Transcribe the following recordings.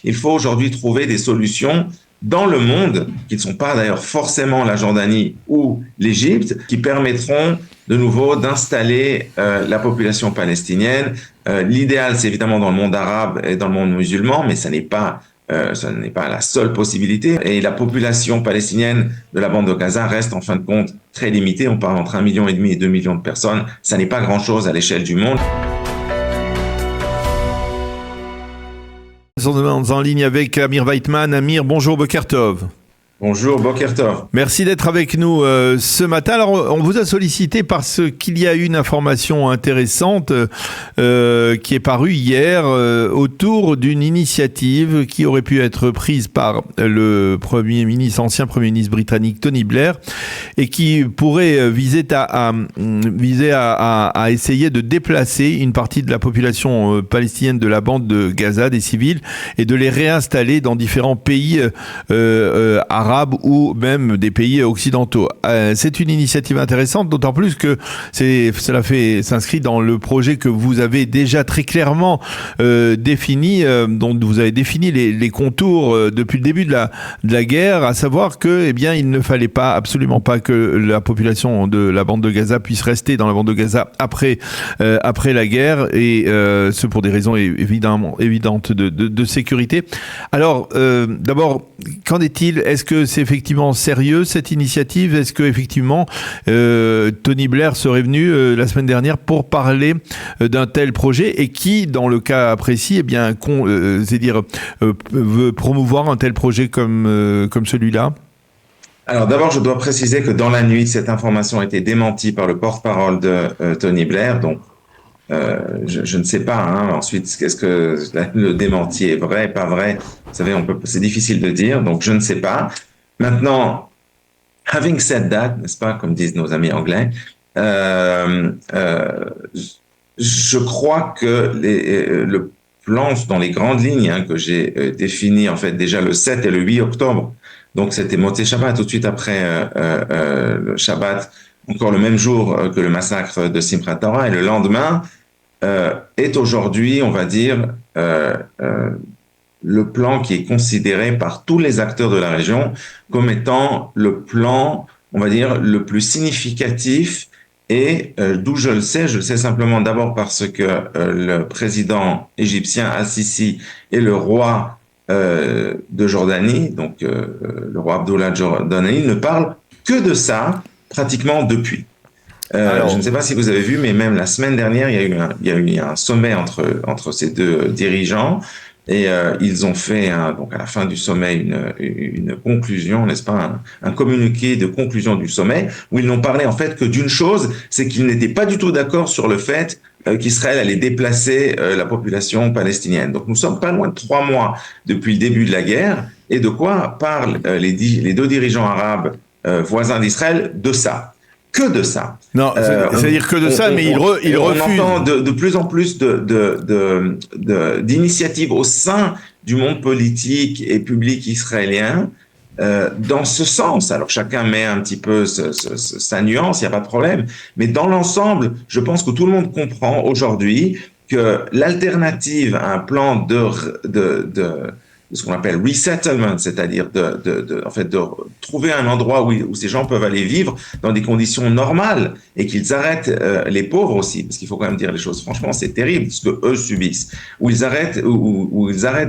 Il faut aujourd'hui trouver des solutions dans le monde, qui ne sont pas d'ailleurs forcément la Jordanie ou l'Égypte, qui permettront de nouveau d'installer la population palestinienne. L'idéal, c'est évidemment dans le monde arabe et dans le monde musulman, mais ce n'est pas la seule possibilité. Et la population palestinienne de la bande de Gaza reste en fin de compte très limitée. On parle entre 1,5 million et 2 millions de personnes. Ça n'est pas grand-chose à l'échelle du monde. Nous sommes en ligne avec Amir Weitman. Amir, bonjour, Boker Tov. Bonjour, Boker Tov. Merci d'être avec nous ce matin. Alors, on vous a sollicité parce qu'il y a une information intéressante qui est parue hier autour d'une initiative qui aurait pu être prise par le ancien Premier ministre britannique Tony Blair et qui pourrait viser à essayer de déplacer une partie de la population palestinienne de la bande de Gaza, des civils, et de les réinstaller dans différents pays arabes ou même des pays occidentaux. C'est une initiative intéressante, d'autant plus que cela s'inscrit dans le projet que vous avez déjà très clairement défini, dont vous avez défini les contours depuis le début de la guerre, à savoir que, il ne fallait absolument pas que la population de la bande de Gaza puisse rester dans la bande de Gaza après la guerre, et ce pour des raisons évidentes de sécurité. Alors, d'abord, qu'en est-il ? Est-ce que c'est effectivement sérieux cette initiative ? Est-ce que effectivement Tony Blair serait venu la semaine dernière pour parler d'un tel projet, et qui, dans le cas précis, veut promouvoir un tel projet comme celui-là ? Alors d'abord, je dois préciser que dans la nuit, cette information a été démentie par le porte-parole de Tony Blair, donc je ne sais pas. Ensuite, qu'est-ce que le démenti est vrai, pas vrai ? Vous savez, c'est difficile de dire, donc je ne sais pas. Maintenant, having said that, n'est-ce pas, comme disent nos amis anglais, je crois que le plan dans les grandes lignes que j'ai défini en fait déjà le 7 et le 8 octobre, donc c'était Motzei Shabbat, tout de suite après le Shabbat, encore le même jour que le massacre de Simchat Torah, et le lendemain, est aujourd'hui, on va dire, le plan qui est considéré par tous les acteurs de la région comme étant le plan, on va dire, le plus significatif. Et d'où je le sais simplement d'abord parce que le président égyptien Al-Sisi et le roi de Jordanie, donc le roi Abdullah de Jordanie, ne parlent que de ça pratiquement depuis. Je ne sais pas si vous avez vu, mais même la semaine dernière, il y a eu un sommet entre ces deux dirigeants. Et ils ont fait, donc à la fin du sommet, une conclusion, n'est-ce pas, un communiqué de conclusion du sommet, où ils n'ont parlé en fait que d'une chose, c'est qu'ils n'étaient pas du tout d'accord sur le fait qu'Israël allait déplacer la population palestinienne. Donc nous sommes pas loin de 3 mois depuis le début de la guerre, et de quoi parlent les deux dirigeants arabes voisins d'Israël? De ça. Que de ça. Non, c'est-à-dire que de ça, mais il refuse. On entend de plus en plus d'initiatives au sein du monde politique et public israélien dans ce sens. Alors chacun met un petit peu sa nuance, il n'y a pas de problème. Mais dans l'ensemble, je pense que tout le monde comprend aujourd'hui que l'alternative à un plan de ce qu'on appelle resettlement, c'est-à-dire en fait de trouver un endroit où ces gens peuvent aller vivre dans des conditions normales, et qu'ils arrêtent les pauvres aussi, parce qu'il faut quand même dire les choses franchement, c'est terrible ce que eux subissent, où ils arrêtent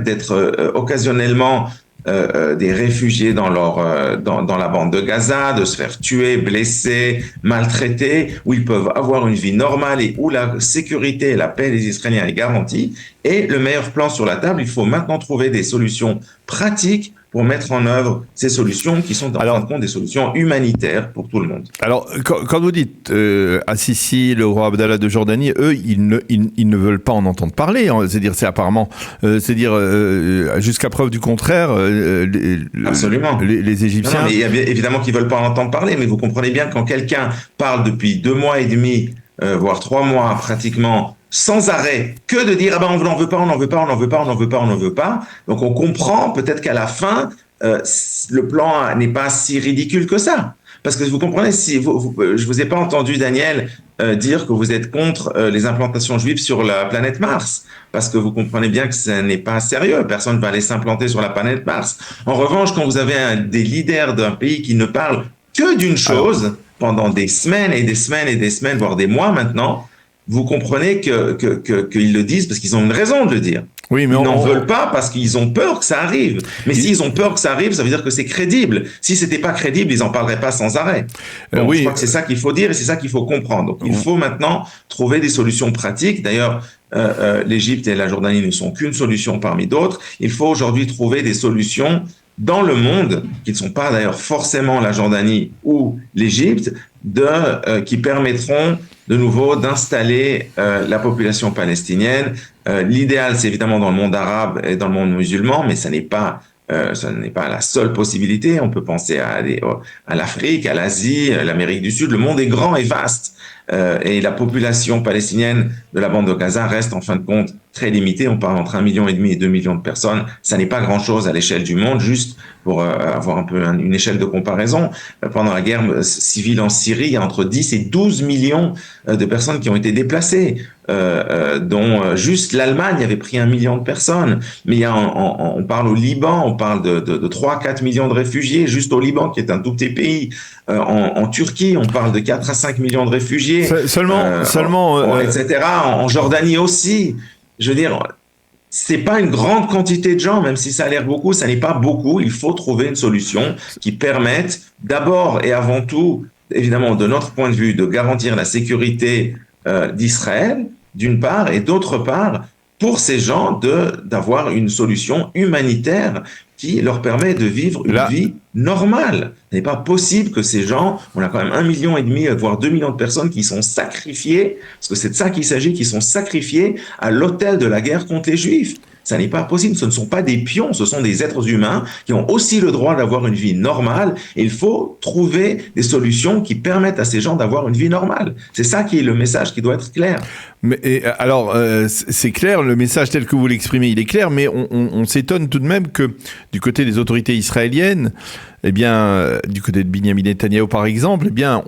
d'être occasionnellement des réfugiés dans la bande de Gaza, de se faire tuer, blesser, maltraiter, où ils peuvent avoir une vie normale et où la sécurité et la paix des Israéliens est garantie. Et le meilleur plan sur la table, il faut maintenant trouver des solutions pratiques pour mettre en œuvre ces solutions qui sont en fin de compte des solutions humanitaires pour tout le monde. Alors, quand vous dites Al-Sisi, le roi Abdallah de Jordanie, eux, ils ne veulent pas en entendre parler. Jusqu'à preuve du contraire, absolument. Les Égyptiens... Non, mais évidemment qu'ils veulent pas en entendre parler, mais vous comprenez bien quand quelqu'un parle depuis 2 mois et demi, voire 3 mois pratiquement, sans arrêt, que de dire on n'en veut pas, on n'en veut pas, on n'en veut pas, on n'en veut pas, on n'en veut pas. Donc on comprend peut-être qu'à la fin, le plan n'est pas si ridicule que ça. Parce que vous comprenez, si je vous ai pas entendu, Daniel, dire que vous êtes contre les implantations juives sur la planète Mars, parce que vous comprenez bien que ce n'est pas sérieux. Personne ne va aller s'implanter sur la planète Mars. En revanche, quand vous avez des leaders d'un pays qui ne parlent que d'une chose pendant des semaines et des semaines et des semaines, voire des mois maintenant, vous comprenez qu'ils le disent parce qu'ils ont une raison de le dire. Oui, mais ils n'en veulent pas parce qu'ils ont peur que ça arrive. Mais s'ils ont peur que ça arrive, ça veut dire que c'est crédible. Si c'était pas crédible, ils en parleraient pas sans arrêt. Donc, je crois que c'est ça qu'il faut dire et c'est ça qu'il faut comprendre. Donc, il faut maintenant trouver des solutions pratiques. D'ailleurs, l'Égypte et la Jordanie ne sont qu'une solution parmi d'autres. Il faut aujourd'hui trouver des solutions dans le monde, qui ne sont pas d'ailleurs forcément la Jordanie ou l'Égypte, qui permettront de nouveau d'installer la population palestinienne. L'idéal, c'est évidemment dans le monde arabe et dans le monde musulman, mais ça n'est pas la seule possibilité. On peut penser à l'Afrique, à l'Asie, à l'Amérique du Sud. Le monde est grand et vaste. Et la population palestinienne de la bande de Gaza reste en fin de compte très limitée. On parle entre 1,5 million et 2 millions de personnes. Ça n'est pas grand-chose à l'échelle du monde, juste pour avoir un peu une échelle de comparaison. Pendant la guerre civile en Syrie, il y a entre 10 et 12 millions de personnes qui ont été déplacées, dont juste l'Allemagne avait pris 1 million de personnes. Mais on parle au Liban, on parle de 3-4 millions de réfugiés, juste au Liban, qui est un tout petit pays. En Turquie, on parle de 4 à 5 millions de réfugiés. Seulement, etc. En Jordanie aussi. Je veux dire, c'est pas une grande quantité de gens, même si ça a l'air beaucoup, ça n'est pas beaucoup. Il faut trouver une solution qui permette d'abord et avant tout, évidemment, de notre point de vue, de garantir la sécurité d'Israël, d'une part, et d'autre part, pour ces gens d'avoir une solution humanitaire qui leur permet de vivre une vie normale. Ce n'est pas possible que ces gens, on a quand même 1,5 million, voire 2 millions de personnes qui sont sacrifiées, parce que c'est de ça qu'il s'agit, qui sont sacrifiées à l'autel de la guerre contre les Juifs. Ça n'est pas possible, ce ne sont pas des pions, ce sont des êtres humains qui ont aussi le droit d'avoir une vie normale, et il faut trouver des solutions qui permettent à ces gens d'avoir une vie normale. C'est ça qui est le message qui doit être clair. Mais alors, c'est clair, le message tel que vous l'exprimez, il est clair, mais on s'étonne tout de même que du côté des autorités israéliennes, eh bien, du côté de Benyamin Netanyahou par exemple, eh bien,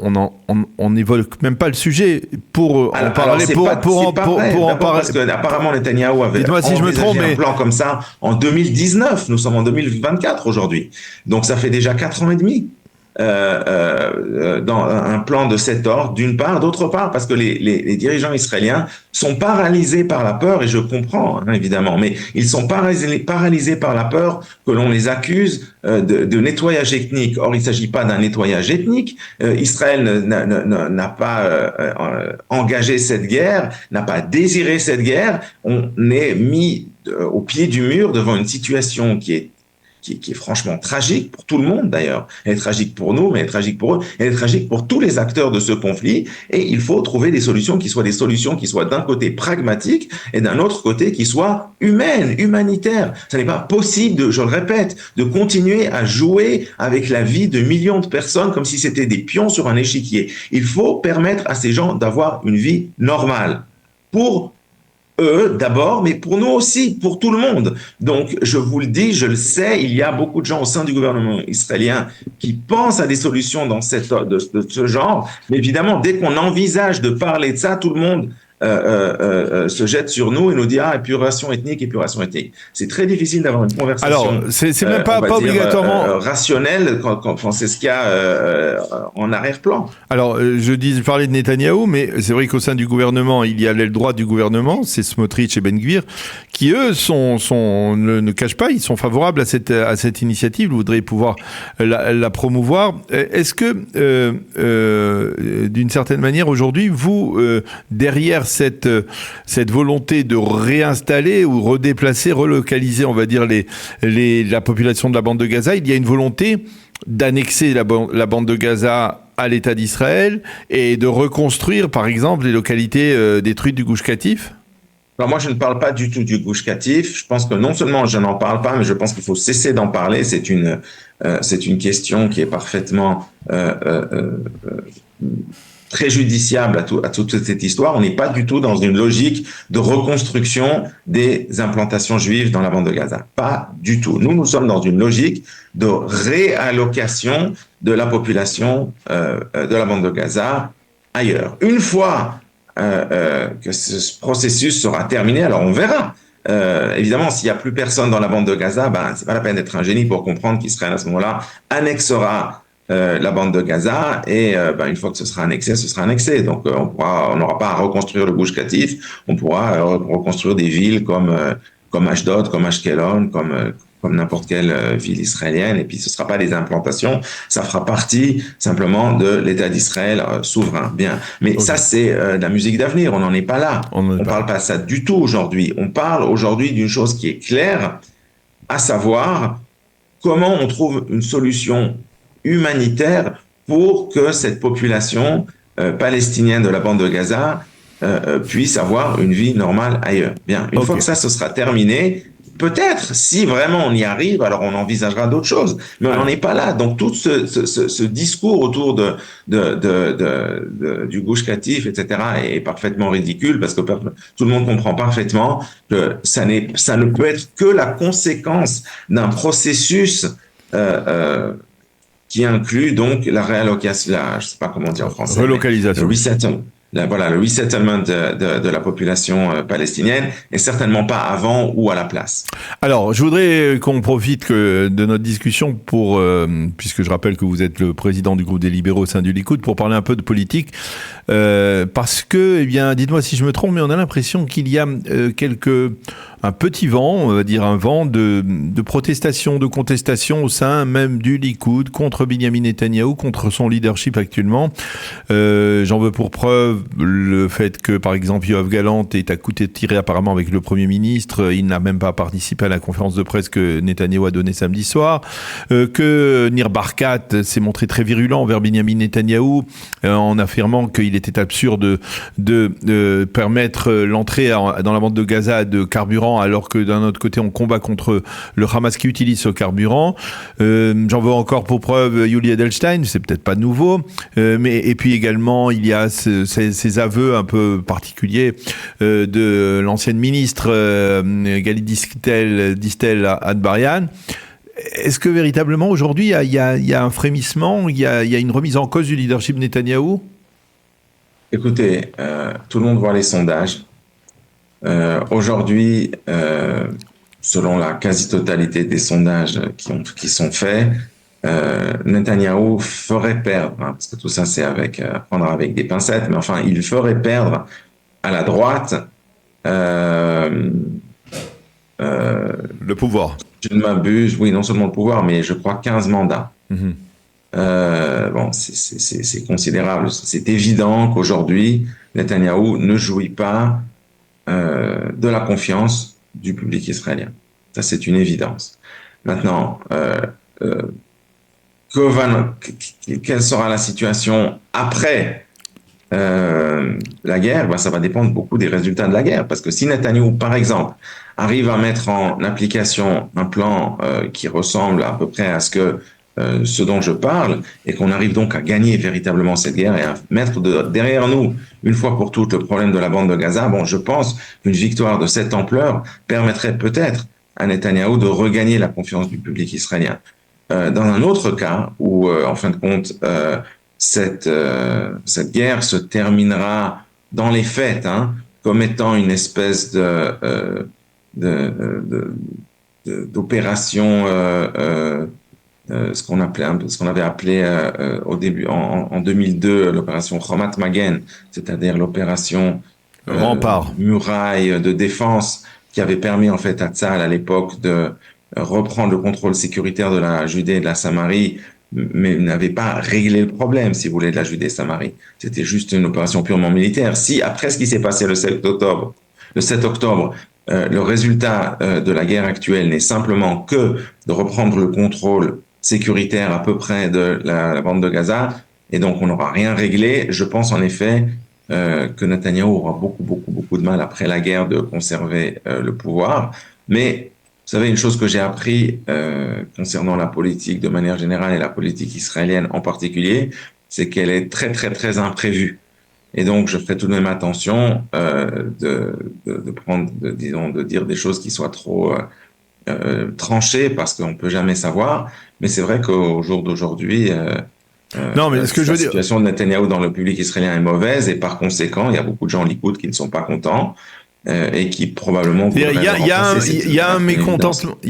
on n'évoque même pas le sujet pour en parler. Pour en parler. Parce que apparemment Netanyahou avait un plan comme ça en 2019. Nous sommes en 2024 aujourd'hui, donc ça fait déjà 4 ans et demi. Dans un plan de cet ordre, d'une part, d'autre part, parce que les dirigeants israéliens sont paralysés par la peur, et je comprends, hein, évidemment, mais ils sont paralysés par la peur que l'on les accuse de nettoyage ethnique. Or, il ne s'agit pas d'un nettoyage ethnique. Israël n'a pas engagé cette guerre, n'a pas désiré cette guerre. On est mis au pied du mur devant une situation qui est franchement tragique pour tout le monde d'ailleurs. Elle est tragique pour nous, mais elle est tragique pour eux. Elle est tragique pour tous les acteurs de ce conflit. Et il faut trouver des solutions qui soient d'un côté pragmatiques et d'un autre côté qui soient humaines, humanitaires. Ce n'est pas possible, je le répète, de continuer à jouer avec la vie de millions de personnes comme si c'était des pions sur un échiquier. Il faut permettre à ces gens d'avoir une vie normale. Pour eux d'abord, mais pour nous aussi, pour tout le monde. Donc, je vous le dis, je le sais, il y a beaucoup de gens au sein du gouvernement israélien qui pensent à des solutions de ce genre. Mais évidemment, dès qu'on envisage de parler de ça, tout le monde se jette sur nous et nous dit épuration ethnique. C'est très difficile d'avoir une conversation. Alors, c'est même pas obligatoirement rationnelle quand c'est ce qu'il y a en arrière-plan. Alors, je parlais de Netanyahou, mais c'est vrai qu'au sein du gouvernement, il y a l'aile droite du gouvernement, c'est Smotrich et Ben Gvir, qui eux ne cachent pas, ils sont favorables à cette initiative, ils voudraient pouvoir la promouvoir. Est-ce que, d'une certaine manière, aujourd'hui, vous, derrière cette volonté de réinstaller ou redéplacer, relocaliser, on va dire, la population de la bande de Gaza, il y a une volonté d'annexer la bande de Gaza à l'État d'Israël et de reconstruire, par exemple, les localités détruites du Gush Katif? Alors moi, je ne parle pas du tout du Gush Katif. Je pense que non seulement je n'en parle pas, mais je pense qu'il faut cesser d'en parler. C'est une question qui est parfaitement préjudiciable à toute cette histoire. On n'est pas du tout dans une logique de reconstruction des implantations juives dans la bande de Gaza. Pas du tout. Nous sommes dans une logique de réallocation de la population de la bande de Gaza ailleurs. Une fois que ce processus sera terminé, alors on verra. Évidemment, s'il n'y a plus personne dans la bande de Gaza, c'est pas la peine d'être un génie pour comprendre qu'Israël à ce moment-là annexera la bande de Gaza et une fois que ce sera annexé. Donc on n'aura pas à reconstruire le Gush Katif, on pourra reconstruire des villes comme Ashdod, comme Ashkelon, comme n'importe quelle ville israélienne, et puis ce ne sera pas des implantations, ça fera partie simplement de l'État d'Israël souverain. Bien, mais okay. Ça c'est de la musique d'avenir, on n'en est pas là. On ne parle pas de ça du tout aujourd'hui. On parle aujourd'hui d'une chose qui est claire, à savoir comment on trouve une solution humanitaire pour que cette population palestinienne de la bande de Gaza puisse avoir une vie normale ailleurs. Bien, une fois que ça, ce sera terminé, peut-être, si vraiment on y arrive, alors on envisagera d'autres choses. Mais on n'en est pas là. Donc tout ce discours autour du Gush Katif, etc., est parfaitement ridicule parce que tout le monde comprend parfaitement que ça ne peut être que la conséquence d'un processus qui inclut donc la réallocation, je ne sais pas comment dire en français. Relocalisation. Le resettlement de la population palestinienne, et certainement pas avant ou à la place. Alors, je voudrais qu'on profite de notre discussion pour, puisque je rappelle que vous êtes le président du groupe des libéraux au sein du Likoud, pour parler un peu de politique, parce que, dites-moi si je me trompe, mais on a l'impression qu'il y a un petit vent, on va dire un vent de protestation, de contestation au sein même du Likoud contre Binyamin Netanyahou, contre son leadership actuellement. J'en veux pour preuve le fait que, par exemple, Yoav Gallant est à couteau tiré apparemment avec le Premier ministre. Il n'a même pas participé à la conférence de presse que Netanyahou a donnée samedi soir. Que Nir Barkat s'est montré très virulent envers Binyamin Netanyahou en affirmant qu'il était absurde de permettre l'entrée dans la bande de Gaza de carburant alors que d'un autre côté on combat contre le Hamas qui utilise ce carburant. J'en veux encore pour preuve Yuli Edelstein, c'est peut-être pas nouveau, et puis également il y a ces aveux un peu particuliers de l'ancienne ministre Galit Distel Atbarian. Est-ce que véritablement aujourd'hui il y a un frémissement, il y a une remise en cause du leadership Netanyahou? Écoutez, tout le monde voit les sondages. Aujourd'hui, selon la quasi-totalité des sondages qui sont faits, Netanyahou ferait perdre, parce que tout ça c'est à prendre avec des pincettes, mais enfin il ferait perdre à la droite le pouvoir. Je ne m'abuse, oui, non seulement le pouvoir, mais je crois 15 mandats. Mm-hmm. C'est considérable. C'est évident qu'aujourd'hui, Netanyahou ne jouit pas de la confiance du public israélien. Ça, c'est une évidence. Maintenant, quelle sera la situation après la guerre? Ça va dépendre beaucoup des résultats de la guerre. Parce que si Netanyahou, par exemple, arrive à mettre en application un plan qui ressemble à peu près à ce dont je parle, et qu'on arrive donc à gagner véritablement cette guerre et à mettre derrière nous, une fois pour toutes, le problème de la bande de Gaza, je pense qu'une victoire de cette ampleur permettrait peut-être à Netanyahou de regagner la confiance du public israélien. Dans un autre cas, où, en fin de compte, cette guerre se terminera dans les faits, comme étant une espèce d'opération ce qu'on avait appelé au début en 2002 l'opération Chomat Magen, c'est-à-dire l'opération rempart, muraille de défense, qui avait permis en fait à Tzahal à l'époque de reprendre le contrôle sécuritaire de la Judée et de la Samarie, mais n'avait pas réglé le problème, si vous voulez, de la Judée et Samarie. C'était juste une opération purement militaire. Si après ce qui s'est passé le 7 octobre, le résultat de la guerre actuelle n'est simplement que de reprendre le contrôle sécuritaire à peu près de la bande de Gaza, et donc on n'aura rien réglé, je pense en effet que Netanyahou aura beaucoup de mal après la guerre de conserver le pouvoir. Mais vous savez, une chose que j'ai appris concernant la politique de manière générale et la politique israélienne en particulier, c'est qu'elle est très, très, très imprévue. Et donc, je ferai tout de même attention de dire des choses qui soient trop tranchées, parce qu'on peut jamais savoir. Mais c'est vrai qu'au jour d'aujourd'hui, Non, mais ce que je la veux dire, situation de Netanyahou dans le public israélien est mauvaise, et par conséquent, il y a beaucoup de gens au Likoud qui ne sont pas contents et qui probablement voudraient le remplacer. il y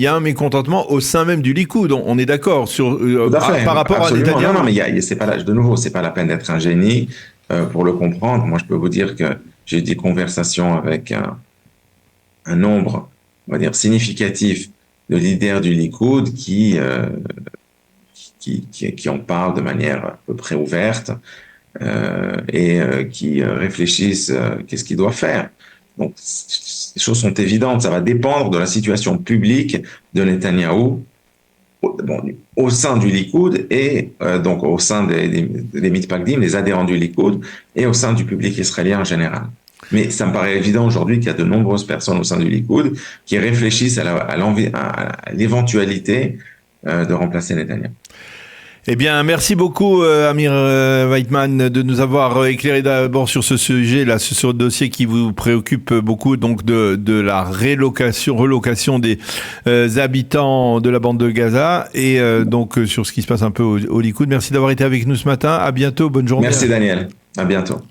a un mécontentement au sein même du Likoud. On est d'accord sur Tout à fait, par rapport à absolument. Netanyahou. Non, mais c'est pas de nouveau, c'est pas la peine d'être un génie pour le comprendre. Moi, je peux vous dire que j'ai eu des conversations avec un nombre, on va dire, significatif de leaders du Likoud qui en parlent de manière à peu près ouverte qui réfléchissent qu'est-ce qu'ils doivent faire. Donc, les choses sont évidentes. Ça va dépendre de la situation publique de Netanyahou au sein du Likoud et donc au sein des Mitpagdim, les adhérents du Likoud, et au sein du public israélien en général. Mais ça me paraît évident aujourd'hui qu'il y a de nombreuses personnes au sein du Likoud qui réfléchissent à l'éventualité de remplacer Netanyahou. Eh bien, merci beaucoup, Amir Weitman, de nous avoir éclairé d'abord sur ce sujet-là, sur ce dossier qui vous préoccupe beaucoup, donc de la relocation des habitants de la bande de Gaza, et donc sur ce qui se passe un peu au Likoud. Merci d'avoir été avec nous ce matin. À bientôt. Bonne journée. Merci, Daniel. À bientôt.